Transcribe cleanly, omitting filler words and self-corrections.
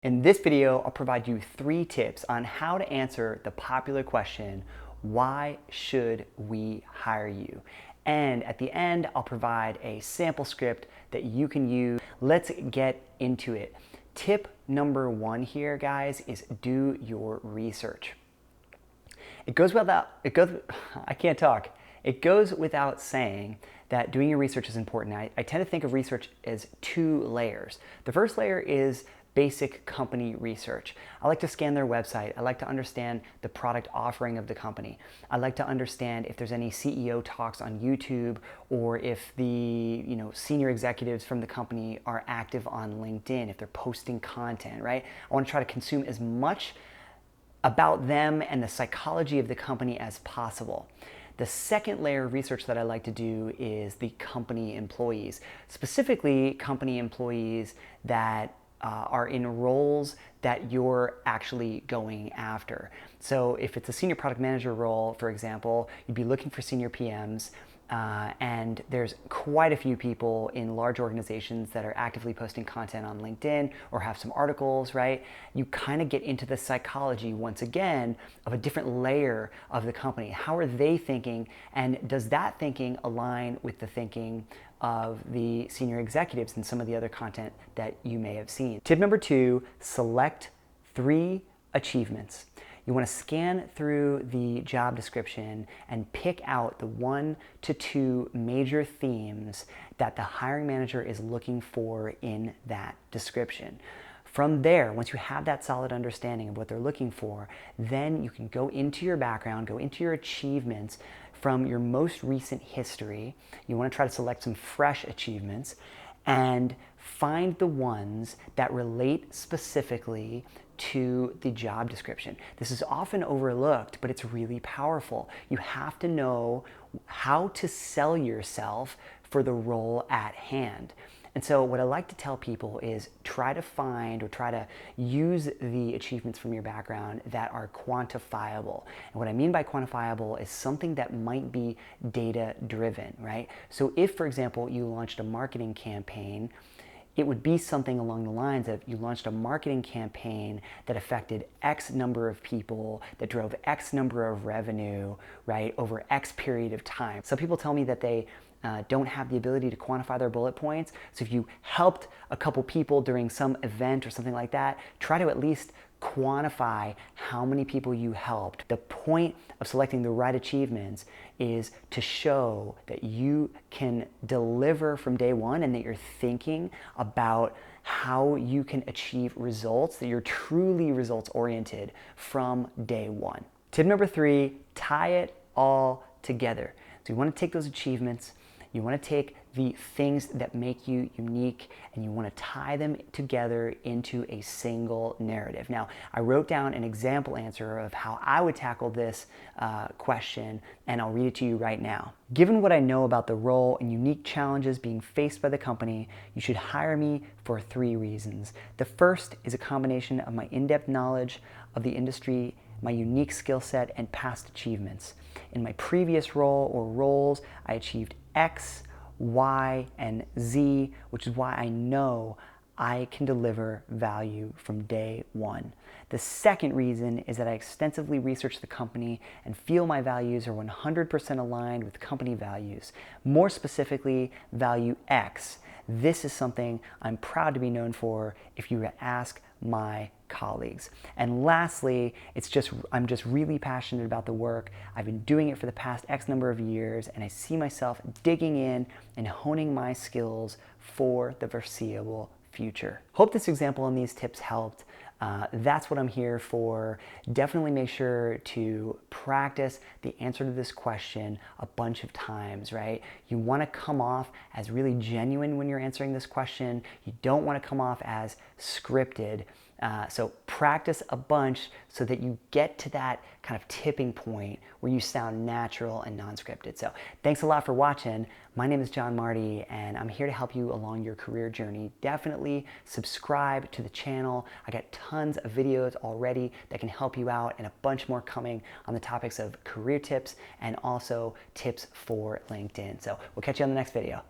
In this video, I'll provide you 3 tips on how to answer the popular question, why should we hire you? And at the end, I'll provide a sample script that you can use. Let's get into it. Tip number 1 here, guys, is do your research. It goes without saying that doing your research is important. I tend to think of research as 2 layers. The first layer is basic company research. I like to scan their website. I like to understand the product offering of the company. I like to understand if there's any CEO talks on YouTube, or if the senior executives from the company are active on LinkedIn, if they're posting content, right? I want to try to consume as much about them and the psychology of the company as possible. The second layer of research that I like to do is the company employees, specifically company employees that are in roles that you're actually going after. So if it's a senior product manager role, for example, you'd be looking for senior PMs, and there's quite a few people in large organizations that are actively posting content on LinkedIn or have some articles, right? You kind of get into the psychology, once again, of a different layer of the company. How are they thinking, and does that thinking align with the thinking of the senior executives and some of the other content that you may have seen? Tip number 2, select 3 achievements. You want to scan through the job description and pick out the 1 to 2 major themes that the hiring manager is looking for in that description. From there, once you have that solid understanding of what they're looking for, then you can go into your background, go into your achievements from your most recent history. You want to try to select some fresh achievements and find the ones that relate specifically to the job description. This is often overlooked, but it's really powerful. You have to know how to sell yourself for the role at hand. And so what I like to tell people is try to find or try to use the achievements from your background that are quantifiable. And what I mean by quantifiable is something that might be data driven, right? So if, for example, you launched a marketing campaign, it would be something along the lines of you launched a marketing campaign that affected X number of people, that drove X number of revenue, right, over X period of time. Some people tell me that they don't have the ability to quantify their bullet points. So if you helped a couple people during some event or something like that, try to at least quantify how many people you helped. The point of selecting the right achievements is to show that you can deliver from day one and that you're thinking about how you can achieve results, that you're truly results oriented from day one. Tip number 3, tie it all together. So you want to take those achievements, you want to take the things that make you unique, and you want to tie them together into a single narrative. Now, I wrote down an example answer of how I would tackle this question, and I'll read it to you right now. Given what I know about the role and unique challenges being faced by the company, you should hire me for 3 reasons. The first is a combination of my in-depth knowledge of the industry, my unique skill set, and past achievements. In my previous role or roles, I achieved X, Y, and Z, which is why I know I can deliver value from day one. The second reason is that I extensively researched the company and feel my values are 100% aligned with company values. More specifically, value X. This is something I'm proud to be known for if you ask my colleagues. And lastly, I'm just really passionate about the work. I've been doing it for the past X number of years, and I see myself digging in and honing my skills for the foreseeable future. Hope this example and these tips helped. That's what I'm here for. Definitely make sure to practice the answer to this question a bunch of times, right? You want to come off as really genuine when you're answering this question. You don't want to come off as scripted. So practice a bunch so that you get to that kind of tipping point where you sound natural and non-scripted. So thanks a lot for watching. My name is Marty, and I'm here to help you along your career journey. Definitely subscribe to the channel. I got tons of videos already that can help you out, and a bunch more coming on the topics of career tips and also tips for LinkedIn. So we'll catch you on the next video.